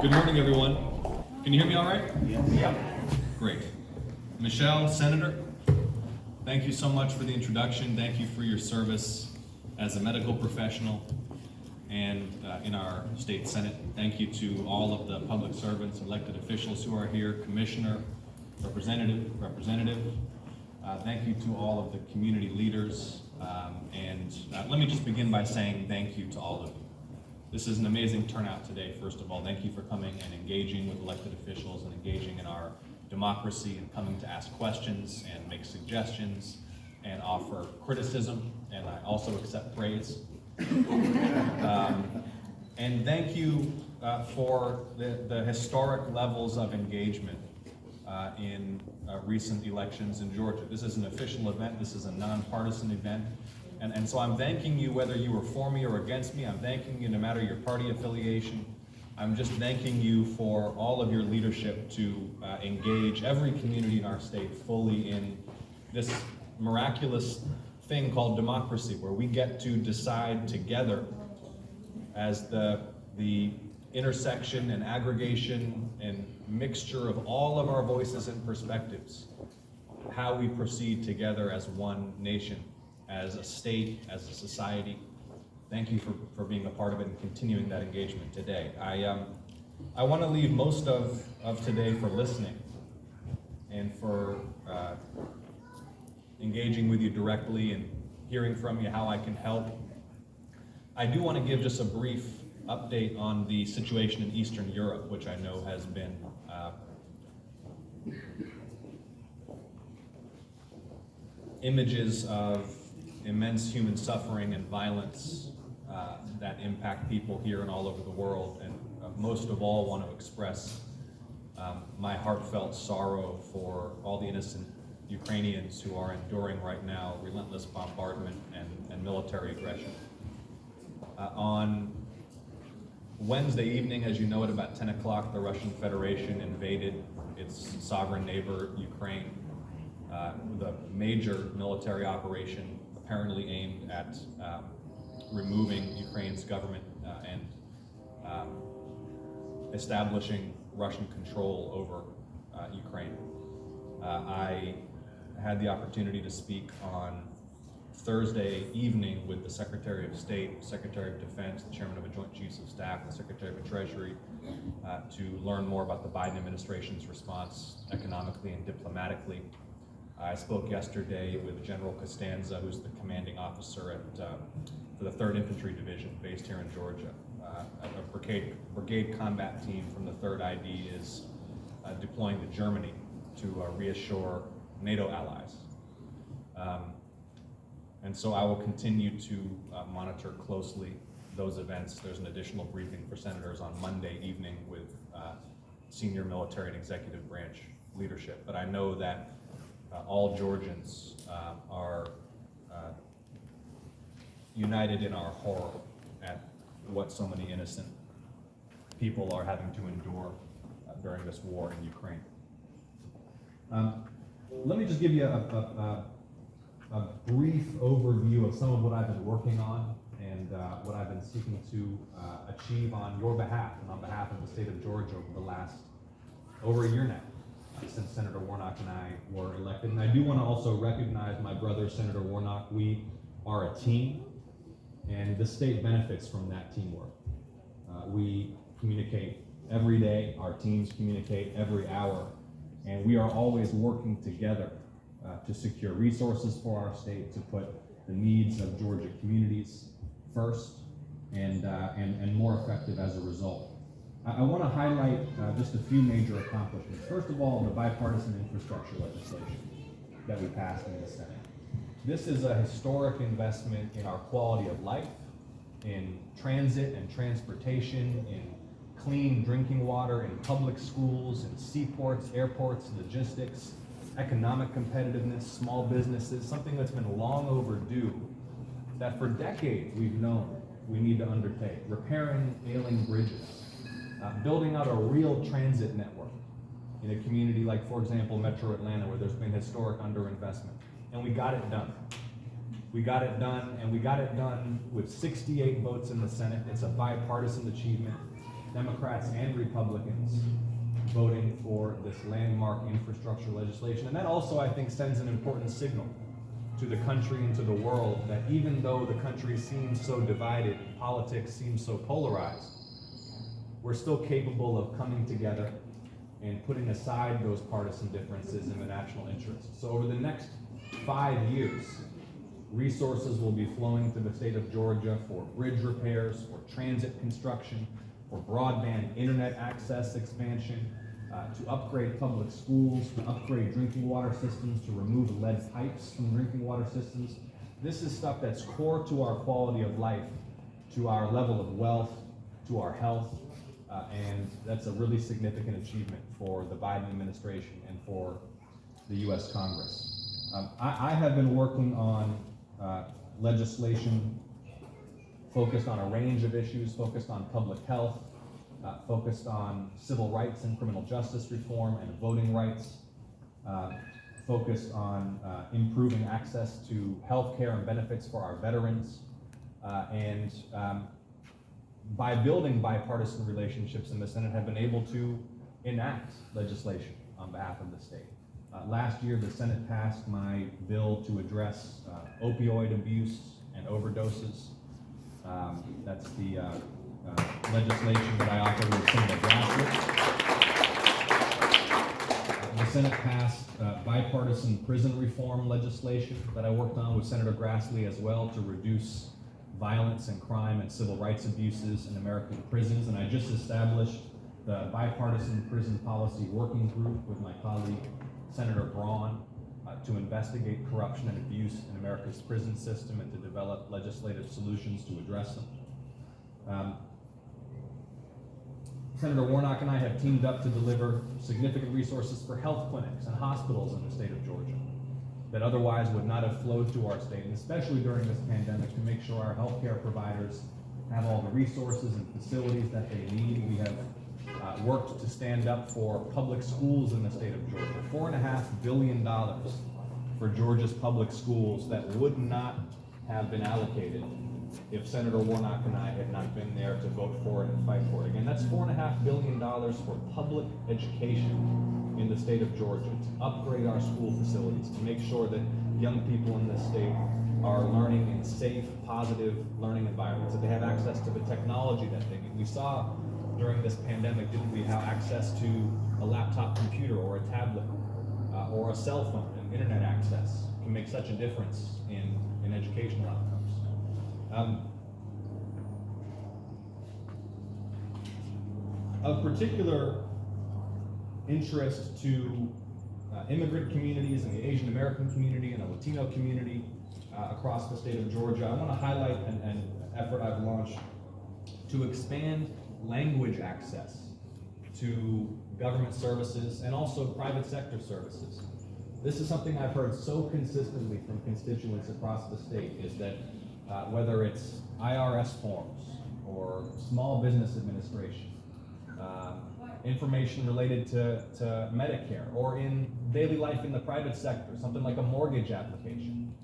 Good morning, everyone. Can you hear me all right? Yeah. Great. Michelle, Senator, thank you so much for the introduction. Thank you for your service as a medical professional and in our state Senate. Thank you to all of the public servants, elected officials who are here, Commissioner, Representative. Thank you to all of the community leaders. Let me just begin by saying thank you to all of you. This is an amazing turnout today, first of all. Thank you for coming and engaging with elected officials and engaging in our democracy and coming to ask questions and make suggestions and offer criticism, and I also accept praise. And thank you for the historic levels of engagement in recent elections in Georgia. This is an official event. This is a nonpartisan event. And so I'm thanking you whether you were for me or against me. I'm thanking you no matter your party affiliation. I'm just thanking you for all of your leadership to engage every community in our state fully in this miraculous thing called democracy, where we get to decide together as the intersection and aggregation and mixture of all of our voices and perspectives, how we proceed together as one nation, as a state, as a society. Thank you for being a part of it and continuing that engagement today. I want to leave most of today for listening and for engaging with you directly and hearing from you how I can help. I do want to give just a brief update on the situation in Eastern Europe, which I know has been images of immense human suffering and violence that impact people here and all over the world, and most of all want to express my heartfelt sorrow for all the innocent Ukrainians who are enduring right now relentless bombardment and military aggression. On Wednesday evening, as you know, at about 10 o'clock, the Russian Federation invaded its sovereign neighbor, Ukraine, with a major military operation apparently aimed at removing Ukraine's government and establishing Russian control over Ukraine. I had the opportunity to speak on Thursday evening with the Secretary of State, Secretary of Defense, the Chairman of the Joint Chiefs of Staff, the Secretary of the Treasury, to learn more about the Biden administration's response economically and diplomatically. I spoke yesterday with General Costanza, who's the commanding officer for the 3rd Infantry Division based here in Georgia. A brigade combat team from the 3rd ID is deploying to Germany to reassure NATO allies. And so I will continue to monitor closely those events. There's an additional briefing for senators on Monday evening with senior military and executive branch leadership. But I know that all Georgians are united in our horror at what so many innocent people are having to endure during this war in Ukraine. Let me just give you a brief overview of some of what I've been working on and what I've been seeking to achieve on your behalf and on behalf of the state of Georgia over the last over a year now, since Senator Warnock and I were elected. And I do want to also recognize my brother, Senator Warnock. We are a team, and the state benefits from that teamwork. We communicate every day, our teams communicate every hour, and we are always working together to secure resources for our state, to put the needs of Georgia communities first, and more effective as a result. I want to highlight just a few major accomplishments. First of all, the bipartisan infrastructure legislation that we passed in the Senate. This is a historic investment in our quality of life, in transit and transportation, in clean drinking water, in public schools, in seaports, airports, logistics, economic competitiveness, small businesses, something that's been long overdue, that for decades we've known we need to undertake. Repairing ailing bridges, building out a real transit network in a community like, for example, Metro Atlanta, where there's been historic underinvestment. And we got it done. We got it done, and we got it done with 68 votes in the Senate. It's a bipartisan achievement. Democrats and Republicans voting for this landmark infrastructure legislation. And that also, I think, sends an important signal to the country and to the world that even though the country seems so divided, politics seems so polarized, we're still capable of coming together and putting aside those partisan differences in the national interest. So over the next 5 years, resources will be flowing to the state of Georgia for bridge repairs, for transit construction, for broadband internet access expansion, to upgrade public schools, to upgrade drinking water systems, to remove lead pipes from drinking water systems. This is stuff that's core to our quality of life, to our level of wealth, to our health, and that's a really significant achievement for the Biden administration and for the U.S. Congress. I have been working on legislation focused on a range of issues, focused on public health, focused on civil rights and criminal justice reform and voting rights, focused on improving access to health care and benefits for our veterans, and by building bipartisan relationships in the Senate, have been able to enact legislation on behalf of the state. Last year, the Senate passed my bill to address opioid abuse and overdoses. That's the legislation that I authored with Senator Grassley. The Senate passed bipartisan prison reform legislation that I worked on with Senator Grassley as well, to reduce violence and crime and civil rights abuses in American prisons. And I just established the bipartisan prison policy working group with my colleague Senator Braun to investigate corruption and abuse in America's prison system and to develop legislative solutions to address them. Senator Warnock and I have teamed up to deliver significant resources for health clinics and hospitals in the state of Georgia that otherwise would not have flowed to our state, and especially during this pandemic, to make sure our healthcare providers have all the resources and facilities that they need. We have worked to stand up for public schools in the state of Georgia. $4.5 billion for Georgia's public schools that would not have been allocated if Senator Warnock and I had not been there to vote for it and fight for it. Again, that's $4.5 billion for public education in the state of Georgia, to upgrade our school facilities, to make sure that young people in this state are learning in safe, positive learning environments, that they have access to the technology that they need. We saw during this pandemic, didn't we, how access to a laptop computer or a tablet or a cell phone and internet access can make such a difference in educational outcomes. Of particular interest to immigrant communities and the Asian American community and the Latino community across the state of Georgia, I want to highlight an effort I've launched to expand language access to government services and also private sector services. This is something I've heard so consistently from constituents across the state, is that whether it's IRS forms or small business administration, information related to Medicare, or in daily life in the private sector, something like a mortgage application,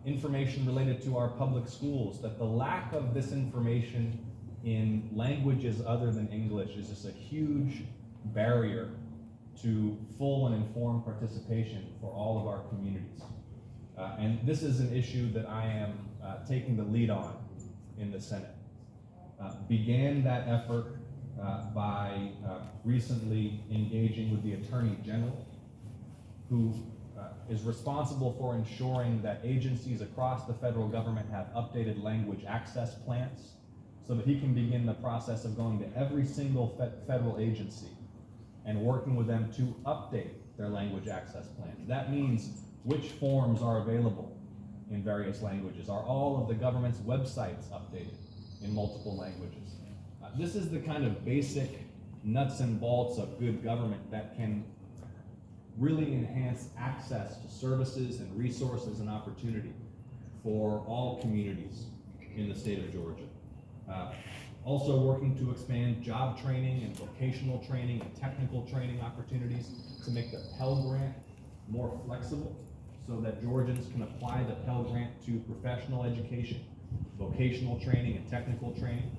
information related to our public schools, that the lack of this information in languages other than English is just a huge barrier to full and informed participation for all of our communities. And this is an issue that I am taking the lead on in the Senate. Began that effort by recently engaging with the Attorney General, who is responsible for ensuring that agencies across the federal government have updated language access plans, so that he can begin the process of going to every single federal agency and working with them to update their language access plans. That means which forms are available in various languages. Are all of the government's websites updated in multiple languages? This is the kind of basic nuts and bolts of good government that can really enhance access to services and resources and opportunity for all communities in the state of Georgia. Also working to expand job training and vocational training and technical training opportunities to make the Pell Grant more flexible so that Georgians can apply the Pell Grant to professional education, vocational training, and technical training.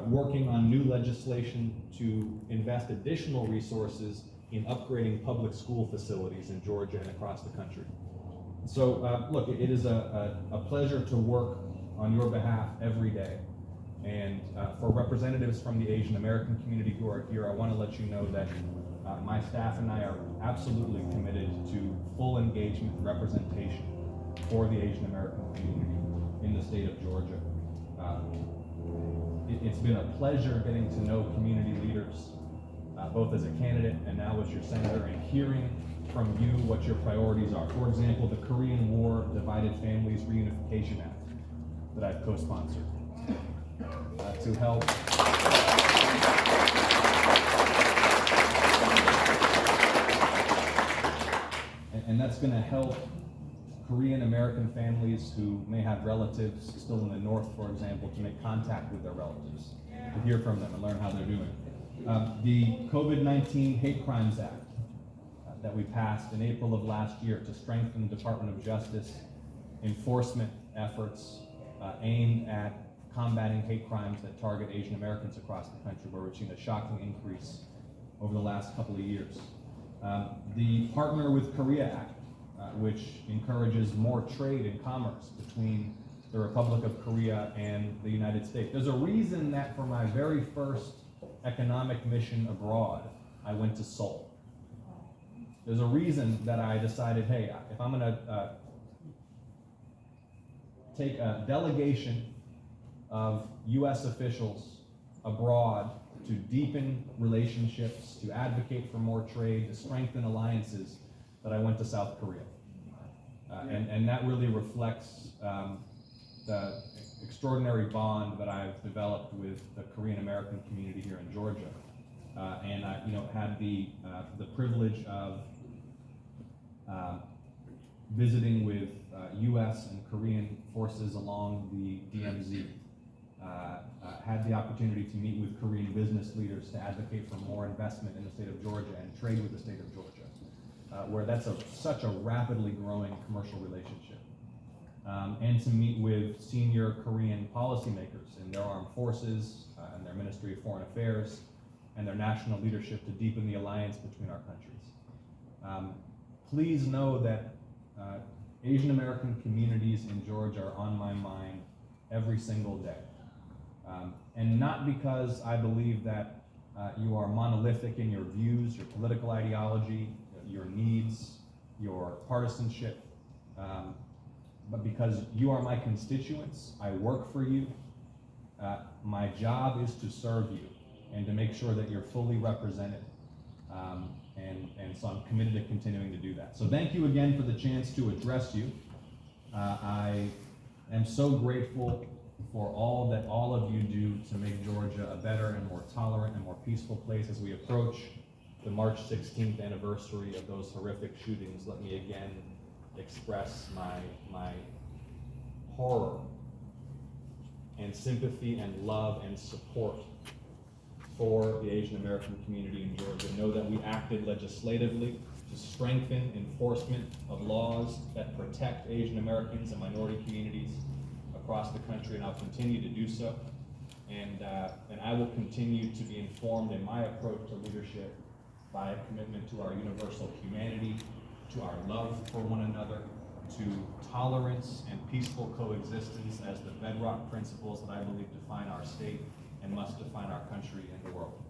Working on new legislation to invest additional resources in upgrading public school facilities in Georgia and across the country. So look, it is a pleasure to work on your behalf every day. And for representatives from the Asian American community who are here, I want to let you know that my staff and I are absolutely committed to full engagement and representation for the Asian American community in the state of Georgia. It's been a pleasure getting to know community leaders, both as a candidate and now as your senator, and hearing from you what your priorities are. For example, the Korean War Divided Families Reunification Act that I've co-sponsored to help and that's going to help Korean American families who may have relatives still in the north, for example, to make contact with their relatives, to hear from them and learn how they're doing. The COVID-19 Hate Crimes Act that we passed in April of last year to strengthen the Department of Justice enforcement efforts aimed at combating hate crimes that target Asian Americans across the country, where we've seen a shocking increase over the last couple of years. The Partner with Korea Act, which encourages more trade and commerce between the Republic of Korea and the United States. There's a reason that for my very first economic mission abroad, I went to Seoul. There's a reason that I decided, hey, if I'm gonna take a delegation of US officials abroad to deepen relationships, to advocate for more trade, to strengthen alliances, that I went to South Korea. And that really reflects the extraordinary bond that I've developed with the Korean American community here in Georgia. And I had the privilege of visiting with US and Korean forces along the DMZ. Had the opportunity to meet with Korean business leaders to advocate for more investment in the state of Georgia and trade with the state of Georgia, where that's such a rapidly growing commercial relationship. And to meet with senior Korean policymakers in their armed forces and their Ministry of Foreign Affairs and their national leadership to deepen the alliance between our countries. Please know that Asian American communities in Georgia are on my mind every single day. And not because I believe that you are monolithic in your views, your political ideology, your needs, your partisanship, but because you are my constituents, I work for you. My job is to serve you and to make sure that you're fully represented. And so I'm committed to continuing to do that. So thank you again for the chance to address you. I am so grateful for all that all of you do to make Georgia a better and more tolerant and more peaceful place as we approach the March 16th anniversary of those horrific shootings. Let me again express my horror and sympathy and love and support for the Asian American community in Georgia. Know that we acted legislatively to strengthen enforcement of laws that protect Asian Americans and minority communities across the country, and I'll continue to do so. And I will continue to be informed in my approach to leadership by a commitment to our universal humanity, to our love for one another, to tolerance and peaceful coexistence as the bedrock principles that I believe define our state and must define our country and the world.